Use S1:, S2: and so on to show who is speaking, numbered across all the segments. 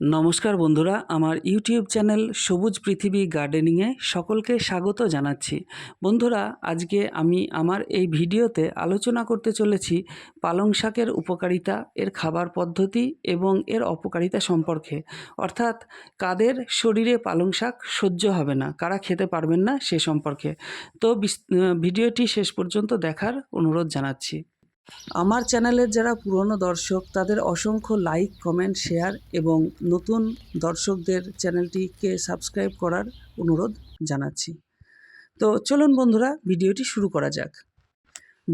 S1: নমস্কার বন্ধুরা, আমার ইউটিউব চ্যানেল সবুজ পৃথিবী গার্ডেনিংয়ে সকলকে স্বাগত জানাচ্ছি। বন্ধুরা, আজকে আমি আমার এই ভিডিওতে আলোচনা করতে চলেছি পালং শাকের উপকারিতা, এর খাবার পদ্ধতি এবং এর অপকারিতা সম্পর্কে। অর্থাৎ কাদের শরীরে পালং শাক সহ্য হবে না, কারা খেতে পারবেন না সে সম্পর্কে। তো ভিডিওটি শেষ পর্যন্ত দেখার অনুরোধ জানাচ্ছি। আমার চ্যানেলের যারা পুরনো দর্শক তাদের অসংখ্য লাইক, কমেন্ট, শেয়ার এবং নতুন দর্শকদের চ্যানেলটিকে সাবস্ক্রাইব করার অনুরোধ জানাচ্ছি। তো চলুন বন্ধুরা, ভিডিওটি শুরু করা যাক।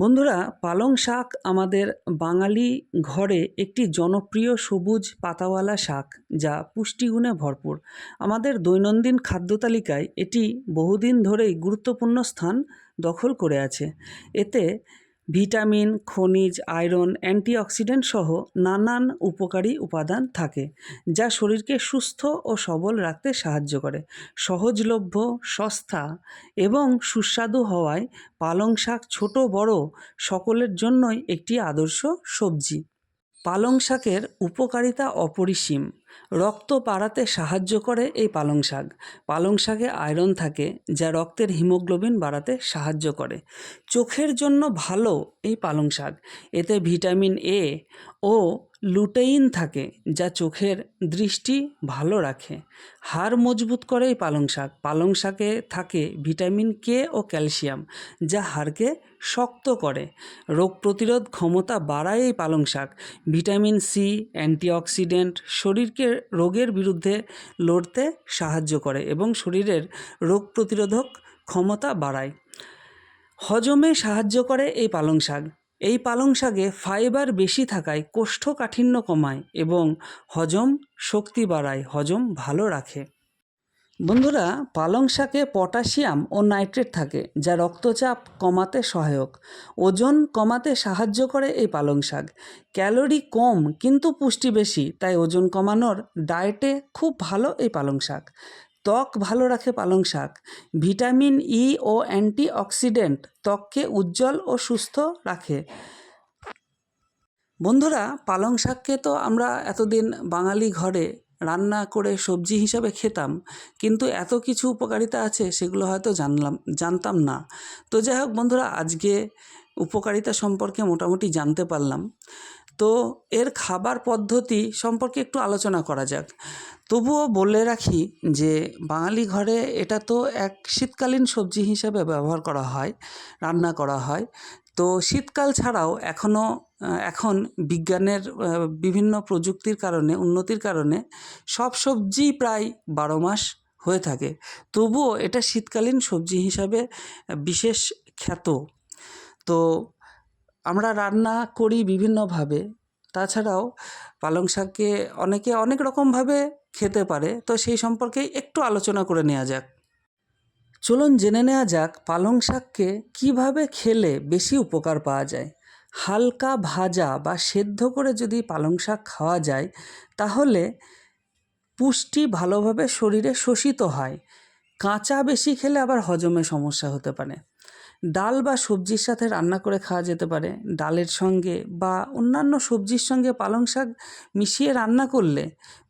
S1: বন্ধুরা, পালং শাক আমাদের বাঙালি ঘরে একটি জনপ্রিয় সবুজ পাতাওয়ালা শাক, যা পুষ্টিগুণে ভরপুর। আমাদের দৈনন্দিন খাদ্য তালিকায় এটি বহুদিন ধরেই গুরুত্বপূর্ণ স্থান দখল করে আছে। এতে ভিটামিন, খনিজ, আয়রন, অ্যান্টিঅক্সিডেন্ট সহ নানান উপকারী উপাদান থাকে, যা শরীরকে সুস্থ ও সবল রাখতে সাহায্য করে। সহজলভ্য, সস্তা এবং সুস্বাদু হওয়ায় পালং শাক ছোট বড় সকলের জন্যই একটি আদর্শ সবজি। পালং শাকের উপকারিতা অপরিসীম। রক্ত বাড়াতে সাহায্য করে এই পালং শাক। পালং শাকে আয়রন থাকে, যা রক্তের হিমোগ্লোবিন বাড়াতে সাহায্য করে। চোখের জন্য ভালো এই পালং শাক। এতে ভিটামিন এ ও লুটেইন থাকে, যা চোখের দৃষ্টি ভালো রাখে। হাড় মজবুত করে এই পালং শাক। পালং শাকে থাকে ভিটামিন কে ও ক্যালসিয়াম, যা হাড়কে শক্ত করে। রোগ প্রতিরোধ ক্ষমতা বাড়ায় এই পালং শাক। ভিটামিন সি, অ্যান্টিঅক্সিডেন্ট শরীরকে রোগের বিরুদ্ধে লড়তে সাহায্য করে এবং শরীরের রোগ প্রতিরোধক ক্ষমতা বাড়ায়। হজমে সাহায্য করে এই পালং শাক। এই পালং শাকে ফাইবার বেশি থাকায় কোষ্ঠকাঠিন্য কমায় এবং হজম শক্তি বাড়ায়, হজম ভালো রাখে। বন্ধুরা, পালং শাকে পটাশিয়াম ও নাইট্রেট থাকে, যা রক্তচাপ কমাতে সহায়ক। ওজন কমাতে সাহায্য করে এই পালং শাক। ক্যালোরি কম কিন্তু পুষ্টি বেশি, তাই ওজন কমানোর ডায়েটে খুব ভালো এই পালং শাক। ত্বক ভালো রাখে পালং শাক। ভিটামিন ই ও অ্যান্টিঅক্সিডেন্ট ত্বককে উজ্জ্বল ও সুস্থ রাখে। বন্ধুরা, পালং শাককে তো আমরা এতদিন বাঙালি ঘরে রান্না করে সবজি হিসাবে খেতাম, কিন্তু এত কিছু উপকারিতা আছে সেগুলো হয়তো জানতাম না। তো যাই হোক বন্ধুরা, আজকে উপকারিতা সম্পর্কে মোটামুটি জানতে পারলাম। তো এর খাবার পদ্ধতি সম্পর্কে একটু আলোচনা করা যাক। তবুও বলে রাখি যে বাঙালি ঘরে এটা তো এক শীতকালীন সবজি হিসেবে ব্যবহার করা হয়, রান্না করা হয়। তো শীতকাল ছাড়াও এখন বিজ্ঞানের বিভিন্ন প্রযুক্তির কারণে, উন্নতির কারণে সব সবজি প্রায় 12 মাস হয়ে থাকে। তবুও এটা শীতকালীন সবজি হিসাবে বিশেষ খ্যাত। তো আমরা রান্না করি বিভিন্নভাবে। তাছাড়াও পালং শাককে অনেকে অনেক রকমভাবে খেতে পারে। তো সেই সম্পর্কে একটু আলোচনা করে নেওয়া যাক। চলুন জেনে নেওয়া যাক পালং শাককে কীভাবে খেলে বেশি উপকার পাওয়া যায়। হালকা ভাজা বা সেদ্ধ করে যদি পালং শাক খাওয়া যায়, তাহলে পুষ্টি ভালোভাবে শরীরে শোষিত হয়। কাঁচা বেশি খেলে আবার হজমে সমস্যা হতে পারে। ডাল বা সবজির সাথে রান্না করে খাওয়া যেতে পারে। ডালের সঙ্গে বা অন্যান্য সবজির সঙ্গে পালং শাক মিশিয়ে রান্না করলে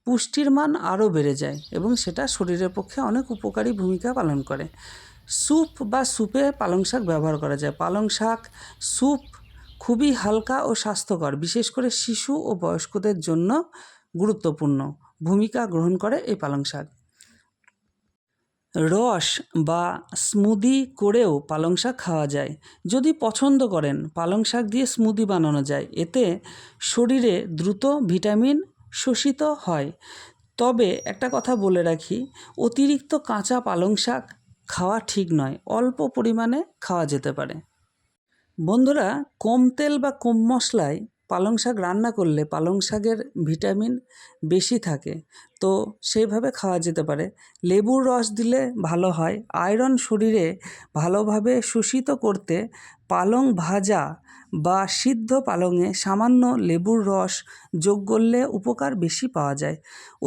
S1: পুষ্টির মান আরও বেড়ে যায় এবং সেটা শরীরের পক্ষে অনেক উপকারী ভূমিকা পালন করে। স্যুপ বা স্যুপে পালং শাক ব্যবহার করা যায়। পালং শাক স্যুপ খুবই হালকা ও স্বাস্থ্যকর, বিশেষ করে শিশু ও বয়স্কদের জন্য গুরুত্বপূর্ণ ভূমিকা গ্রহণ করে এই পালং শাক। রস বা স্মুদি করেও পালং শাক খাওয়া যায়। যদি পছন্দ করেন, পালং শাক দিয়ে স্মুদি বানানো যায়। এতে শরীরে দ্রুত ভিটামিন শোষিত হয়। তবে একটা কথা বলে রাখি, অতিরিক্ত কাঁচা পালং শাক খাওয়া ঠিক নয়। অল্প পরিমাণে খাওয়া যেতে পারে। বন্ধুরা, কম তেল বা কম মশলায় পালং শাক রান্না করলে পালং শাকের ভিটামিন বেশি থাকে, তো সেইভাবে খাওয়া যেতে পারে। লেবুর রস দিলে ভালো হয়। আয়রন শরীরে ভালোভাবে শোষিত করতে পালং ভাজা বা সিদ্ধ পালংয়ে সামান্য লেবুর রস যোগ করলে উপকার বেশি পাওয়া যায়।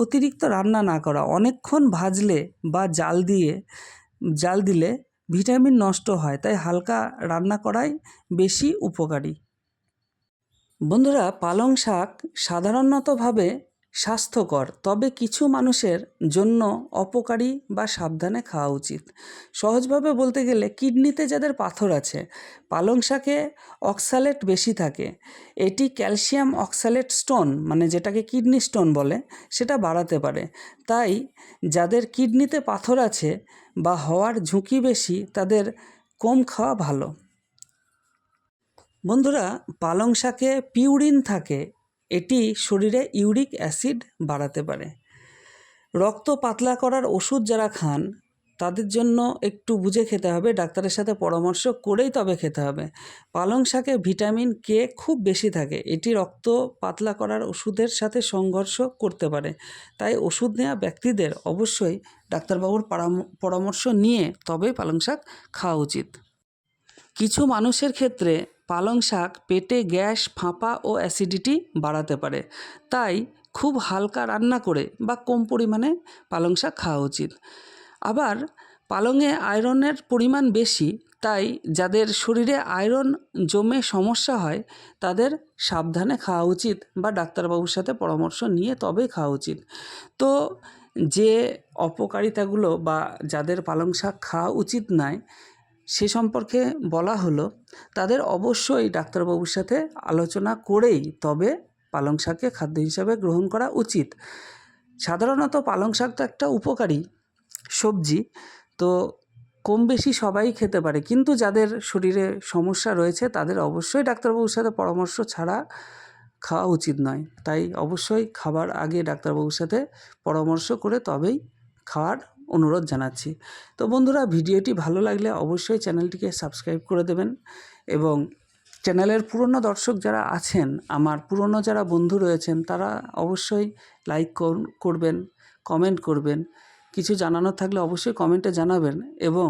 S1: অতিরিক্ত রান্না না করা। অনেকক্ষণ ভাজলে বা জাল দিলে ভিটামিন নষ্ট হয়, তাই হালকা রান্না করাই বেশি উপকারী। বন্ধুরা, পালং শাক সাধারণতভাবে স্বাস্থ্যকর, তবে কিছু মানুষের জন্য অপকারী বা সাবধানে খাওয়া উচিত। সহজভাবে বলতে গেলে কিডনিতে যাদের পাথর আছে, পালং শাকে অক্সালেট বেশি থাকে। এটি ক্যালসিয়াম অক্সালেট স্টোন, মানে যেটাকে কিডনি স্টোন বলে, সেটা বাড়াতে পারে। তাই যাদের কিডনিতে পাথর আছে বা হওয়ার ঝুঁকি বেশি, তাদের কম খাওয়া ভালো। বন্ধুরা, পালং শাকে পিউরিন থাকে, এটি শরীরে ইউরিক অ্যাসিড বাড়াতে পারে। রক্ত পাতলা করার ওষুধ যারা খান তাদের জন্য একটু বুঝে খেতে হবে, ডাক্তারের সাথে পরামর্শ করেই তবে খেতে হবে। পালং শাকে ভিটামিন কে খুব বেশি থাকে, এটি রক্ত পাতলা করার ওষুধের সাথে সংঘর্ষ করতে পারে। তাই ওষুধ নেওয়া ব্যক্তিদের অবশ্যই ডাক্তারবাবুর পরামর্শ নিয়ে তবেই পালং শাক খাওয়া উচিত। কিছু মানুষের ক্ষেত্রে পালং শাক পেটে গ্যাস, ফাঁপা ও অ্যাসিডিটি বাড়াতে পারে। তাই খুব হালকা রান্না করে বা কম পরিমাণে পালং শাক খাওয়া উচিত। আবার পালংয়ে আয়রনের পরিমাণ বেশি, তাই যাদের শরীরে আয়রন জমে সমস্যা হয় তাদের সাবধানে খাওয়া উচিত বা ডাক্তারবাবুর সাথে পরামর্শ নিয়ে তবেই খাওয়া উচিত। তো যে অপকারিতাগুলো বা যাদের পালং শাক খাওয়া উচিত নয় সে সম্পর্কে বলা হলো, তাদের অবশ্যই ডাক্তারবাবুর সাথে আলোচনা করেই তবে পালং শাককে খাদ্য হিসাবে গ্রহণ করা উচিত। সাধারণত পালং শাক তো একটা উপকারী সবজি, তো কম বেশি সবাই খেতে পারে, কিন্তু যাদের শরীরে সমস্যা রয়েছে তাদের অবশ্যই ডাক্তারবাবুর সাথে পরামর্শ ছাড়া খাওয়া উচিত নয়। তাই অবশ্যই খাবার আগে ডাক্তারবাবুর সাথে পরামর্শ করে তবেই খাওয়ার অনুরোধ জানাচ্ছি। তো বন্ধুরা, ভিডিওটি ভালো লাগলে অবশ্যই চ্যানেলটিকে সাবস্ক্রাইব করে দেবেন এবং চ্যানেলের পুরনো দর্শক যারা আছেন, আমার পুরনো যারা বন্ধু রয়েছেন, তারা অবশ্যই লাইক করবেন, কমেন্ট করবেন। কিছু জানানোর থাকলে অবশ্যই কমেন্টে জানাবেন এবং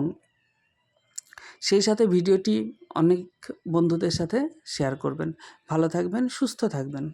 S1: সেই সাথে ভিডিওটি অনেক বন্ধুদের সাথে শেয়ার করবেন। ভালো থাকবেন, সুস্থ থাকবেন।